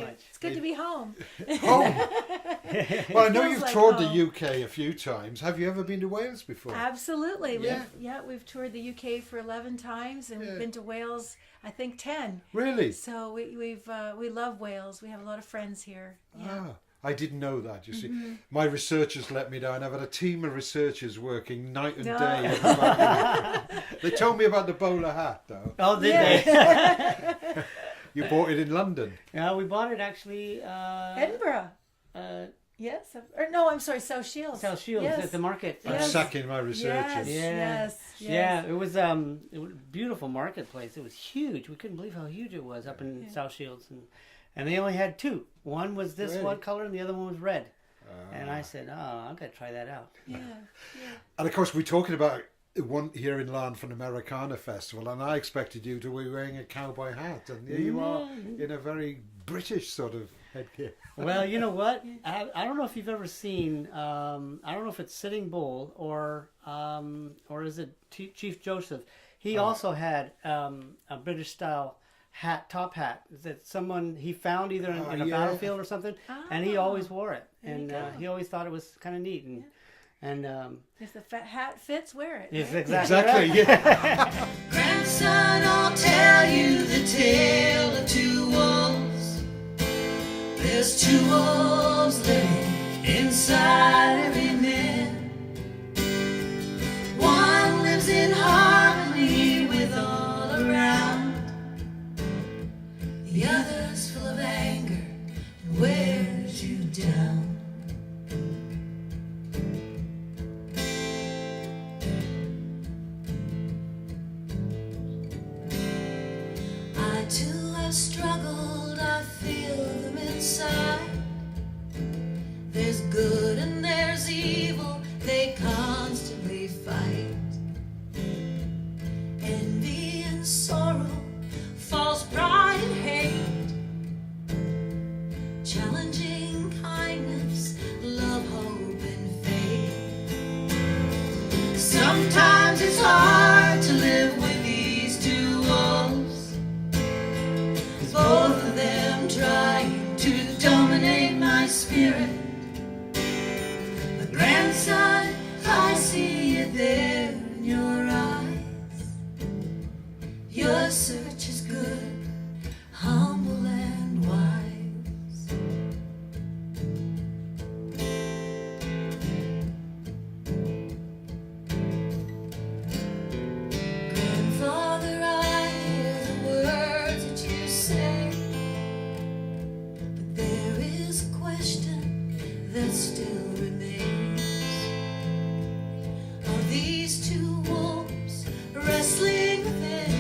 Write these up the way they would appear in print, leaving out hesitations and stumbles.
much. It's good to be home. Home. Well, I know Feels you've like toured home. the UK a few times. Have you ever been to Wales before? Absolutely. Yeah. We've toured the UK for 11 times, and Yeah. we've been to Wales, I think, 10. Really? So we love Wales. We have a lot of friends here. Yeah. Ah, I didn't know that, you see. My researchers let me down. I've had a team of researchers working night and No. day. They told me about the bowler hat, though. Oh, did Yeah. they? You bought it in London. Yeah, we bought it actually. Edinburgh. Yes. Or no, I'm sorry, South Shields. South Shields Yes. at the market. I'm Yes. sacking my researchers. Yes. Yeah, it was a beautiful marketplace. It was huge. We couldn't believe how huge it was up in South Shields, and they only had two. One was this Really? one color, and the other one was red. And I said, "Oh, I'm gonna try that out." Yeah. And of course, we're talking about one here in Laugharne for an Americana festival, and I expected you to be wearing a cowboy hat, and here you are in a very British sort of headgear. Well, you know what? I don't know if you've ever seen. I don't know if it's Sitting Bull or is it Chief Joseph? He also had a British style hat, top hat that someone he found either in a battlefield or something, and he always wore it, and he always thought it was kind of neat, and If the hat fits, wear it. yes, right? exactly. Right. Yeah. Grandson, I'll tell you the tale of two wolves. There's two wolves living inside every man. One lives in harmony with all around. The other's full of anger and wears you down. I too have struggled, I feel them inside. There's good and there's evil, they constantly fight. Envy and sorrow, false pride and hate. Challenging kindness, love, hope and faith. Sometimes it's hard to live with these two wolves, both of them trying to dominate my spirit. But grandson, I see it there in your eyes. Your search is good, humble and wise. Grandfather, I hear the words that you say, but there is a question that still remains. Are these two wolves wrestling within?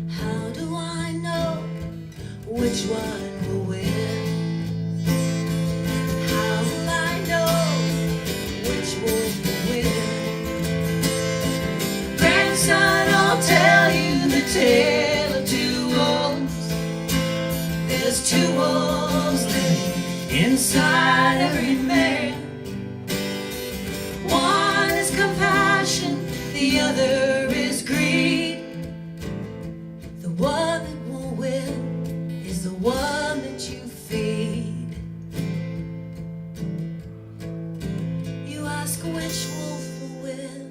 How do I know which one will win? How will I know which wolf will win? Grandson, I'll tell you the tale of two wolves. There's two wolves living inside every man. One is compassion, the other is greed. The one that will win is the one that you feed. You ask which wolf will win,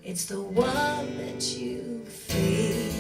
it's the one that you feed.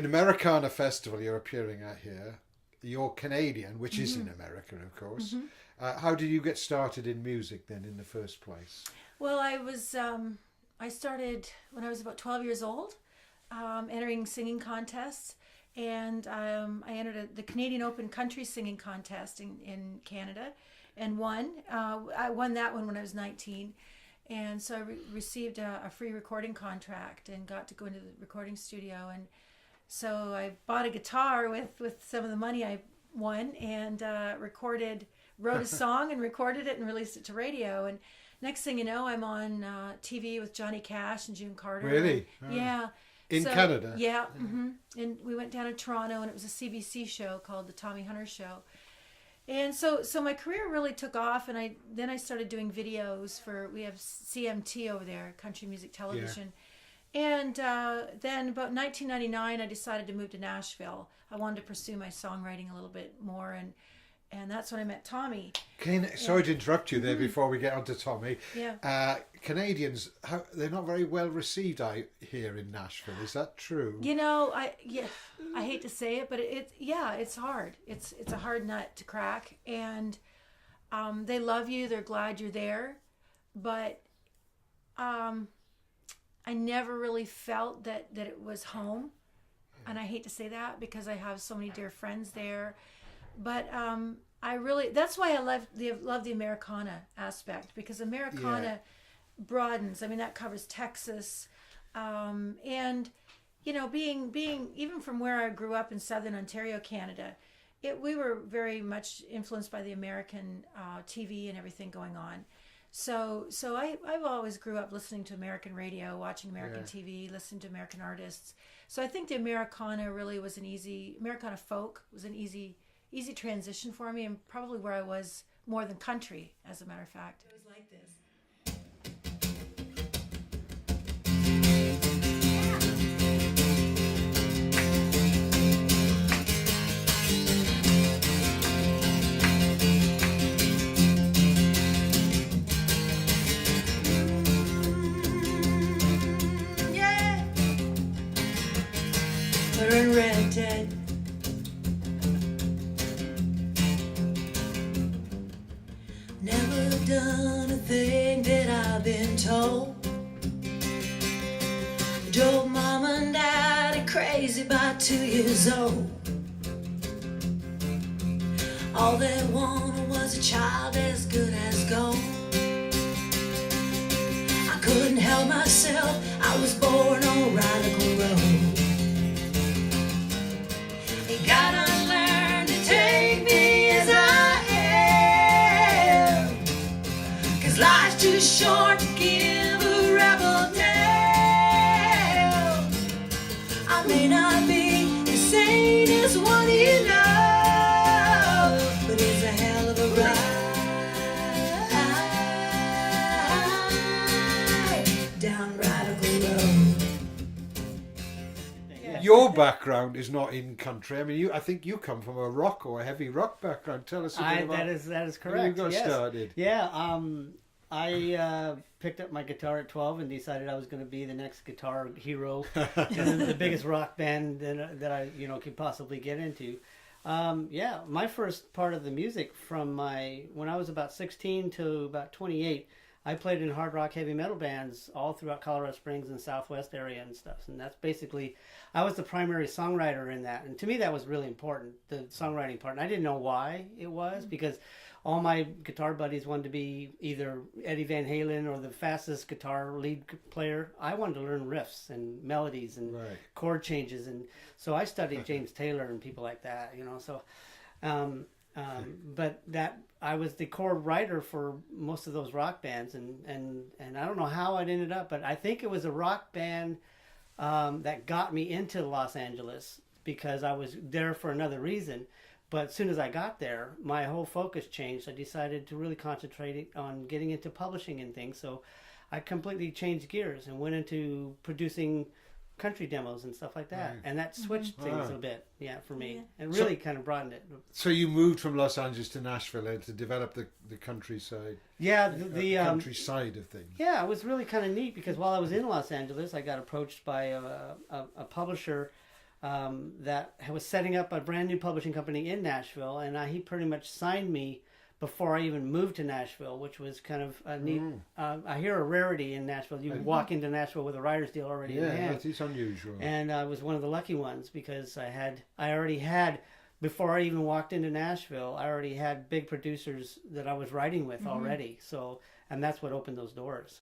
Americana festival you're appearing at here. You're Canadian, which is in America, of course. How did you get started in music then in the first place? Well, I started when I was about 12 years old, entering singing contests. And I entered the Canadian Open Country Singing Contest in Canada and won. I won that one when I was 19. And so I received a free recording contract and got to go into the recording studio. And so I bought a guitar with some of the money I won and wrote a song and recorded it and released it to radio. And next thing you know, I'm on TV with Johnny Cash and June Carter. Really? And, yeah. In Canada? Yeah. And we went down to Toronto, and it was a CBC show called The Tommy Hunter Show. And so my career really took off, and then I started doing videos we have CMT over there, Country Music Television. Yeah. And then about 1999, I decided to move to Nashville. I wanted to pursue my songwriting a little bit more, and that's when I met Tommy. Sorry to interrupt you there before we get on to Tommy. Yeah. Canadians, they're not very well received here in Nashville. Is that true? You know, I hate to say it, but it's hard. It's a hard nut to crack, and they love you. They're glad you're there, but I never really felt that it was home, and I hate to say that because I have so many dear friends there. But that's why I love the Americana aspect, because Americana broadens. I mean, that covers Texas, and you know, being even from where I grew up in Southern Ontario, Canada, we were very much influenced by the American TV and everything going on. So I've always grew up listening to American radio, watching American TV, listening to American artists. So I think the Americana really was Americana folk was an easy transition for me, and probably where I was more than country, as a matter of fact. It was like this. Yeah. We're rented. Never done a thing that I've been told. Drove mom and daddy crazy by 2 years old. All they wanted was a child as good as gold. I couldn't help myself, I was born on a radical road. You gotta learn to take me as I am, 'cause life's too short to give a rebel down. I may not be the same as one you know, but it's a hell of a ride down radical road. Your background is not in country. I mean, I think you come from a rock or a heavy rock background. Tell us a bit about that is correct. how you got yes. started. Yeah, I picked up my guitar at 12 and decided I was going to be the next guitar hero, the biggest rock band that I could possibly get into. My first part of the music from when I was about 16 to about 28, I played in hard rock heavy metal bands all throughout Colorado Springs and Southwest area and stuff. And that's basically, I was the primary songwriter in that. And to me, that was really important, the songwriting part. And I didn't know why it was, because all my guitar buddies wanted to be either Eddie Van Halen or the fastest guitar lead player. I wanted to learn riffs and melodies and chord changes. And so I studied James Taylor and people like that, so... but that I was the core writer for most of those rock bands, and I don't know how it ended up, but I think it was a rock band that got me into Los Angeles, because I was there for another reason. But as soon as I got there, my whole focus changed. I decided to really concentrate on getting into publishing and things. So I completely changed gears and went into producing country demos and stuff like that, and that switched things a bit for me, and really kind of broadened it. So you moved from Los Angeles to Nashville to develop the countryside, the countryside of things. It was really kind of neat, because while I was in Los Angeles, I got approached by a publisher that was setting up a brand new publishing company in Nashville, and he pretty much signed me before I even moved to Nashville, which was kind of a neat. I hear a rarity in Nashville. You walk into Nashville with a writer's deal already in hand. Yeah, it's unusual. And I was one of the lucky ones because I already had, before I even walked into Nashville, I already had big producers that I was writing with already. So, and that's what opened those doors.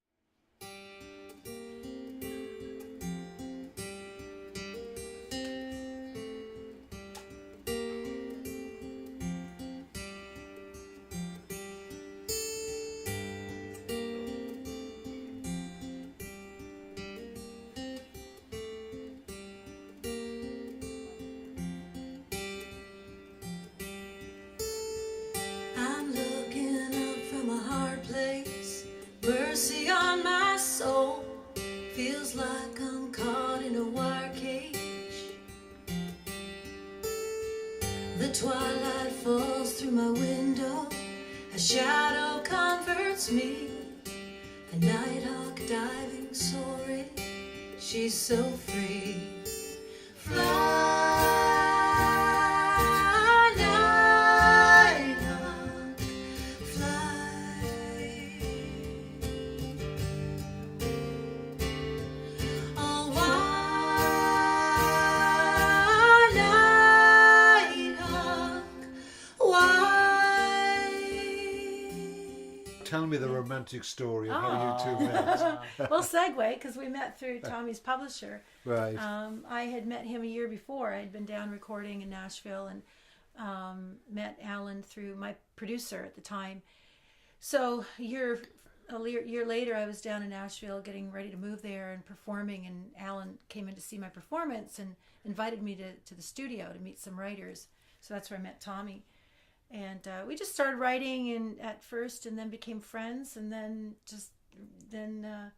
I'm looking up from a hard place. Mercy on my soul. Feels like I'm caught in a wire cage. The twilight falls through my window. A shadow comforts me. A nighthawk diving, soaring. She's so free. Fly, nighthawk, fly. Oh, why, nighthawk, why? Tell me the romantic story of how you two met. Well, segue, because we met through Tommy's publisher. Right. I had met him a year before. I had been down recording in Nashville and met Alan through my producer at the time. So a year later, I was down in Nashville getting ready to move there and performing, and Alan came in to see my performance and invited me to the studio to meet some writers. So that's where I met Tommy. And we just started writing at first, and then became friends, and then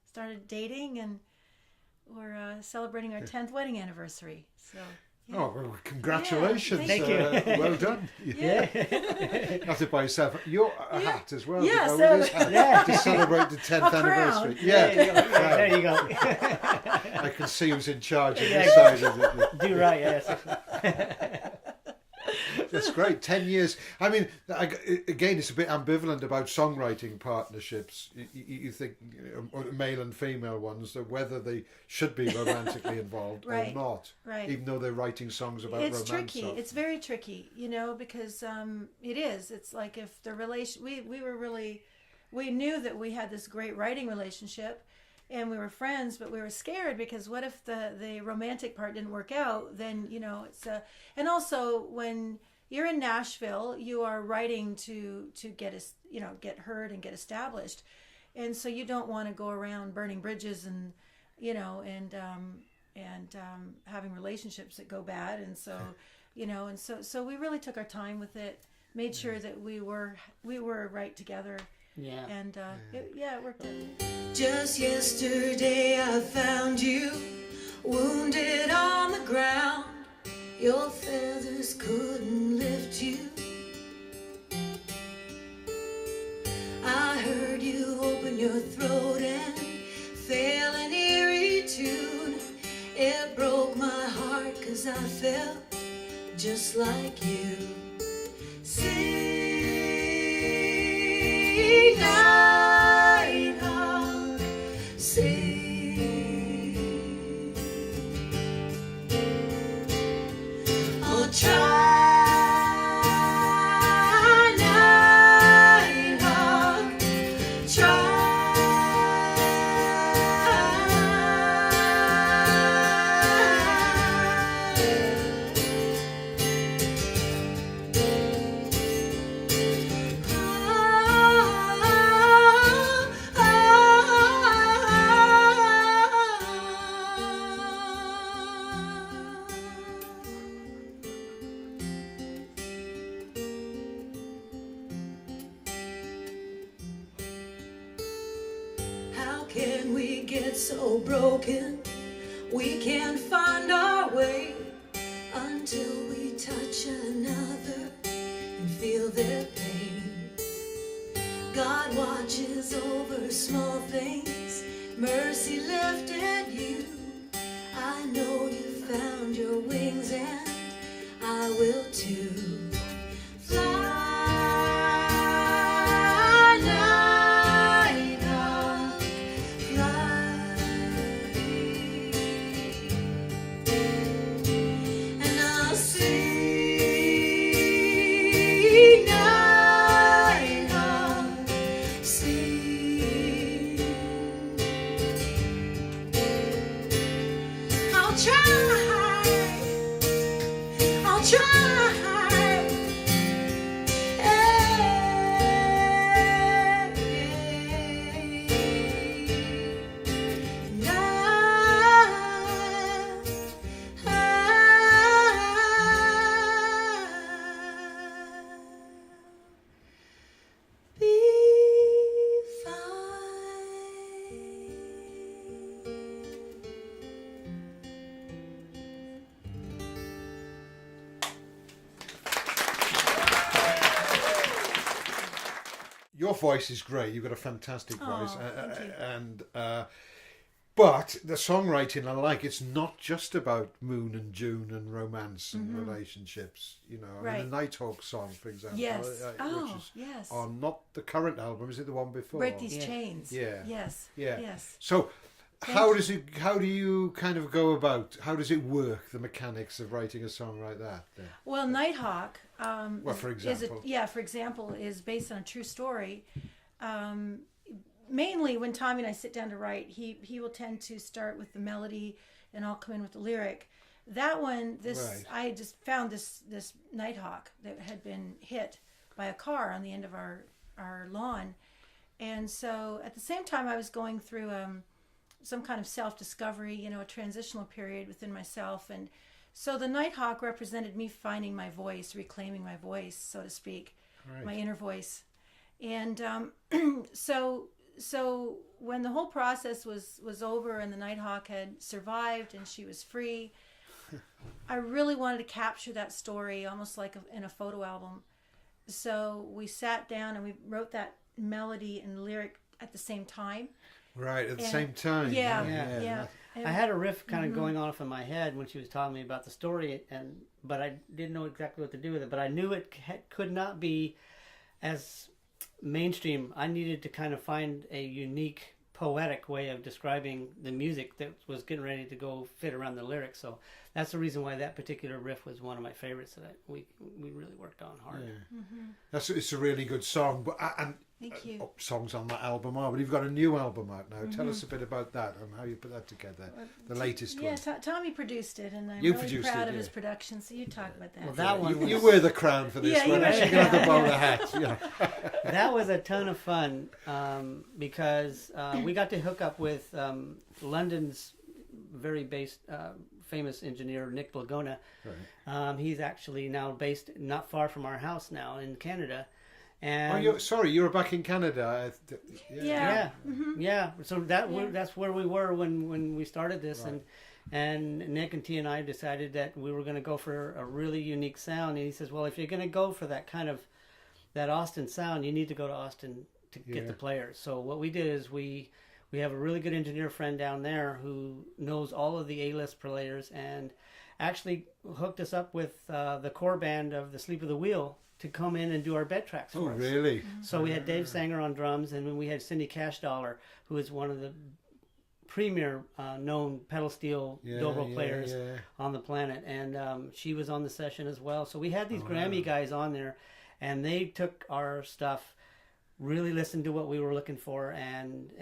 started dating, and we're celebrating our 10th wedding anniversary. So. Yeah. Oh, well, congratulations. Yeah, thank you. Well done. Yeah. Have to buy yourself your hat as well. Yeah, to go so- with this hat, Yeah. to celebrate the 10th A crown. anniversary. There you Yeah. go. There you go. I can see who's in charge of Yeah. this side of it. Do right, yes. That's great. 10 years. I mean, again, it's a bit ambivalent about songwriting partnerships. You think male and female ones, that whether they should be romantically involved Right. or not, Right. even though they're writing songs about It's romance. tricky. It's very tricky, because it is. It's like if the relation, we knew that we had this great writing relationship, and we were friends, but we were scared because what if the romantic part didn't work out? Then it's and also when you're in Nashville, you are writing to get get heard and get established, and so you don't want to go around burning bridges and having relationships that go bad, and so so we really took our time with it, made sure that we were right together. Yeah. And it worked out. Just yesterday I found you wounded on the ground. Your feathers couldn't lift you. I heard you open your throat and fail an eerie tune. It broke my heart 'cause I felt just like you. Sing, nighthawk, sing. Oh, try, nighthawk, How can we get so broken? We can't find our way until we touch another and feel their pain. God watches over small things. Mercy lifted you. I know you found your wings will too. Fly, nighthawk, fly. And I'll sing, nighthawk, sing. I'll try. I'll try. Your voice is great. You've got a fantastic voice, thank you. and but the songwriting I like. It's not just about moon and June and romance and relationships. You know, I mean, Right. the Nighthawk song, for example, Yes. which is Yes. on not the current album. Is it the one before? Break these Yeah. chains. Yeah. Yes. Yeah. Yes. So, how does it? How do you kind of go about? How does it work? The mechanics of writing a song like that. Then? Well, Nighthawk. Well, for example. For example, is based on a true story. Mainly, when Tommy and I sit down to write, he will tend to start with the melody, and I'll come in with the lyric. That one, Right. I just found this Nighthawk that had been hit by a car on the end of our lawn, and so at the same time I was going through some kind of self-discovery, you know, a transitional period within myself, and so the Nighthawk represented me finding my voice, reclaiming my voice, so to speak, Right. my inner voice. And so when the whole process was over and the Nighthawk had survived and she was free, I really wanted to capture that story almost like in a photo album. So we sat down and we wrote that melody and lyric at the same time. Right, at the And- same time. Yeah. I had a riff kind of going off in my head when she was telling me about the story, but I didn't know exactly what to do with it. But I knew it could not be as mainstream. I needed to kind of find a unique, poetic way of describing the music that was getting ready to go fit around the lyrics. So that's the reason why that particular riff was one of my favorites that we really worked on hard. Yeah. It's a really good song. But Thank you. songs on that album are. But you've got a new album out now. Tell us a bit about that and how you put that together. The latest Yeah, one. Tommy produced it, and I'm You really produced proud it, of his yeah. production. So you talk about that. Well, that one You was, wear the crown for this Yeah, you one. wear Actually, the you can have the crown, bowler hat. Yeah. that was a ton of fun because we got to hook up with London's very famous engineer Nick Blagona. Right. He's actually now based not far from our house now in Canada. And Oh, you were back in Canada. Yeah. yeah. So that's where we were when we started this, Right. and Nick and T and I decided that we were going to go for a really unique sound. And he says, well, if you're going to go for that kind of that Austin sound, you need to go to Austin to get the players. So what we did is we have a really good engineer friend down there who knows all of the A-list players and actually hooked us up with the core band of the Sleep of the Wheel to come in and do our bed tracks for Oh, us. really? So we had Dave Sanger on drums, and then we had Cindy Cashdollar, who is one of the premier known pedal steel dobro players on the planet, and she was on the session as well. So we had these Grammy guys on there, and they took our stuff, really listened to what we were looking for, and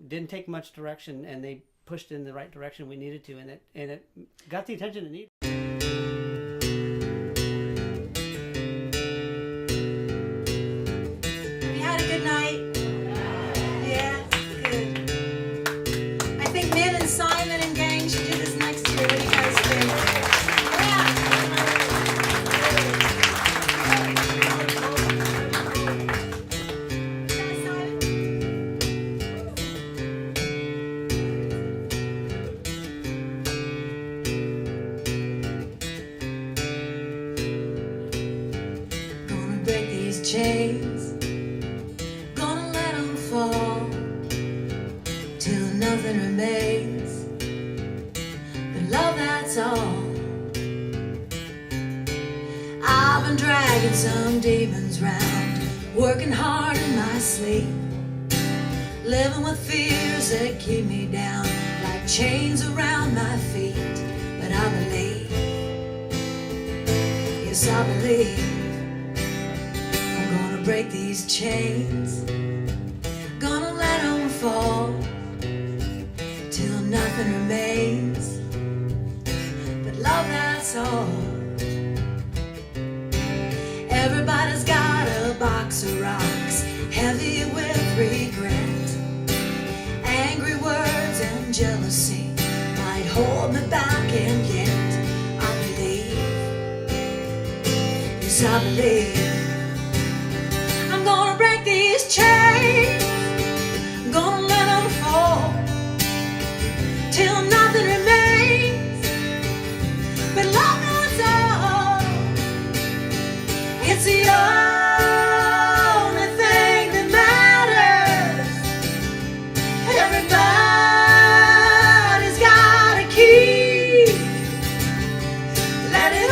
didn't take much direction, and they pushed in the right direction we needed to, and it got the attention it needed. You had a good night? Yeah, good. I think Min and Simon and gang should do this next year. What do you guys think? Gonna break these chains, gonna let them fall till nothing remains but love, that's all. I'm dragging some demons round, working hard in my sleep, living with fears that keep me down like chains around my feet. But I believe, yes I believe, I'm gonna break these chains, gonna let them fall till nothing remains but love, that's all. Everybody's got a box of rocks, heavy with regret. Angry words and jealousy might hold me back, and yet I believe, yes I believe, I'm gonna break these chains, I'm gonna let them fall till nothing remains but love, that's all. It's the only thing that matters. Everybody's got a key. Let it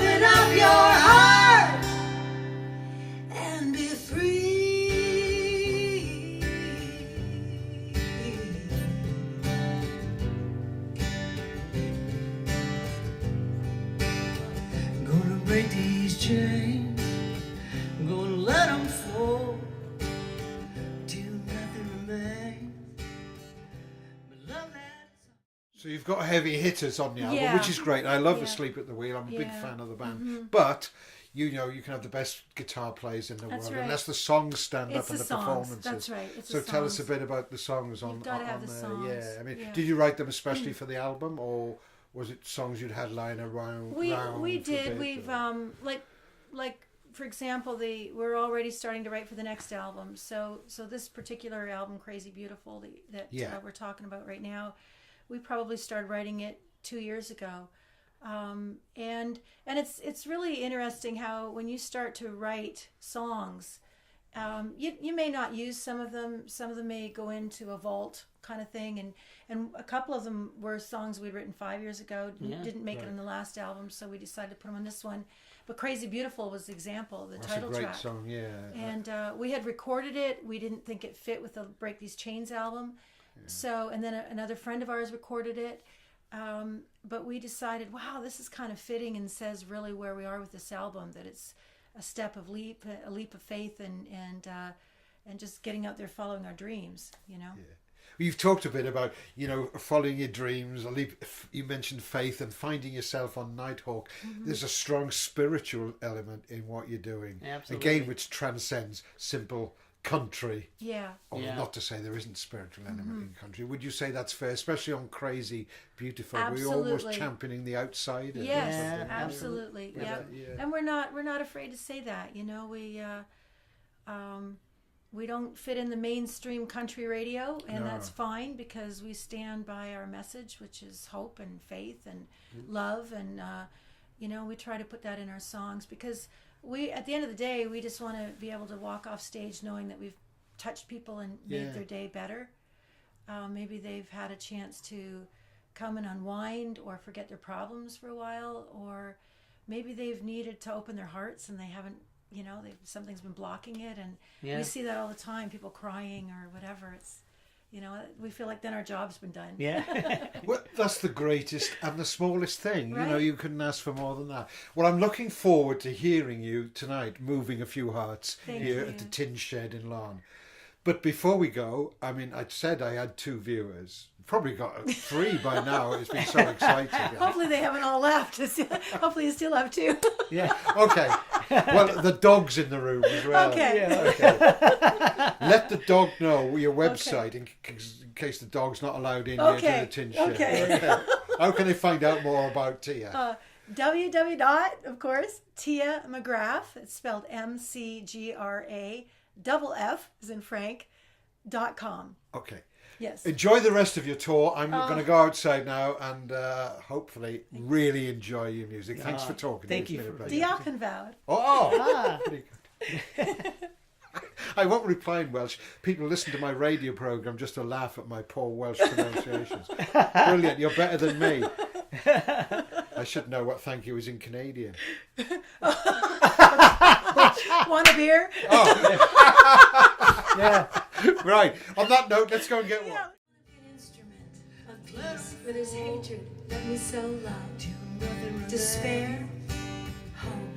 open up your heart and be free. Gonna break these chains, I'm gonna let them fall till nothing remains but love, that's all. So you've got heavy hitters on the album, Yeah. which is great. I love Yeah. Asleep at the Wheel. I'm a big Yeah. fan of the band. But you know, you can have the best guitar players in the That's world right. unless the songs stand It's up and the the songs. performances. That's right. It's So the tell us a songs. bit about the songs on, gotta have on the there. songs. Yeah, I mean, Yeah. did you write them especially for the album, or was it songs you'd had lying around? We for a did. bit, We've or- like for example, we're already starting to write for the next album. So this particular album, Crazy Beautiful, that Yeah. we're talking about right now, we probably started writing it 2 years ago. And it's really interesting how when you start to write songs, you may not use some of them. Some of them may go into a vault kind of thing, and a couple of them were songs we'd written 5 years ago. Yeah, Didn't make right. it on the last album, so we decided to put them on this one. But Crazy Beautiful was the example, the That's title a great track. song, yeah. And we had recorded it. We didn't think it fit with the Break These Chains album. So, and then another friend of ours recorded it. But we decided, wow, this is kind of fitting and says really where we are with this album, that it's a leap of faith, and just getting out there following our dreams, you know? Yeah. You've talked a bit about, you know, following your dreams. You mentioned faith and finding yourself on Nighthawk. Mm-hmm. There's a strong spiritual element in what you're doing. Absolutely. Again, which transcends simple country. Yeah. Or Yeah. not to say there isn't spiritual element in country. Would you say that's fair, especially on Crazy Beautiful? We're almost Absolutely. championing the outsider. or Yes, something. absolutely. Yeah. Yeah. Yeah. And we're not afraid to say that. You know, we don't fit in the mainstream country radio, and No. that's fine because we stand by our message, which is hope and faith and love, and you know, we try to put that in our songs because at the end of the day, we just want to be able to walk off stage knowing that we've touched people and made Yeah. their day better. Maybe they've had a chance to come and unwind or forget their problems for a while, or maybe they've needed to open their hearts and they haven't, you know, something's been blocking it, and Yeah. we see that all the time, people crying or whatever. It's, you know, we feel like then our job's been done. Yeah. Well, that's the greatest and the smallest thing. You know, Right. you couldn't ask for more than that. Well, I'm looking forward to hearing you tonight, moving a few hearts Thank here you. at the Tin Shed in Laugharne. But before we go, I mean, I said I had 2 viewers. Probably got 3 by now. It's been so exciting. Hopefully they haven't all left. Hopefully you still have 2. Yeah. Okay. Well, the dog's in the room as well. Okay. Yeah. Okay. Let the dog know your website in case the dog's not allowed in here to Okay. the Tin Shed. Okay. How can they find out more about Tia? Of course, Tia McGraff. It's spelled McGraff, as in Frank.com. Okay. Yes. Enjoy the rest of your tour. I'm going to go outside now and hopefully really enjoy your music. Thanks for talking. thank to me. you It's been a for- pleasure. Diolch Oh, pretty good. I won't reply in Welsh. People listen to my radio programme just to laugh at my poor Welsh pronunciations. Brilliant. You're better than me. I I should know what thank you is in Canadian. Want a beer? Yeah. Right. On that note, let's go and get one. An instrument of peace with his hatred. Let me sow love, despair, hope,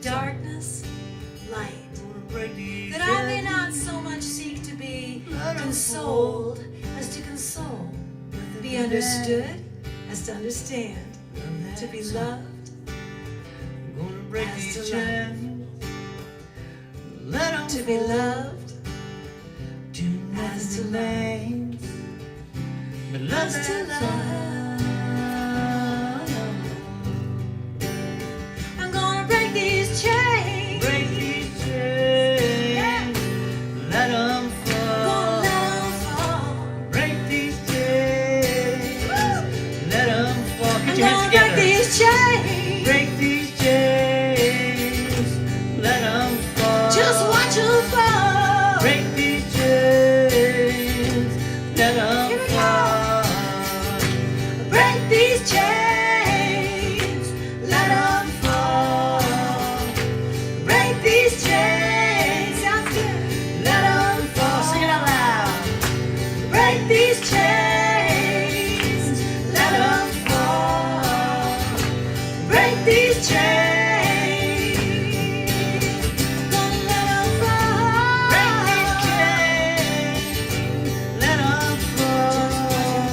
darkness, light. That I may not so much seek to be consoled as to console, be understood as to understand, to be loved as to love, to be loved as to love, as to love. I'm gonna break these chains. Break these chains, let 'em fall. Gonna let 'em fall. Break these chains, let 'em fall. Get I'm your hands gonna break together. these chains. Break these chains, let 'em fall. Just watch 'em fall. Break these chains, let 'em Here we go. fall. Break these chains. Let 'em fall. Break these chains. Sounds good. Let 'em fall. Sing it out loud. Break these chains. Let 'em fall. Break these chains. Gonna let 'em fall. Break these chains, let 'em fall.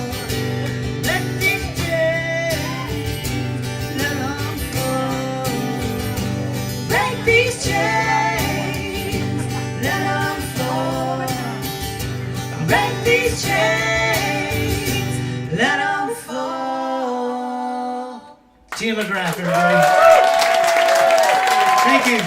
Let these chains, let 'em fall. Break these chains. Let 'em fall. Break these chains. Let 'em fall. Gina McGraff, everybody. Thank you.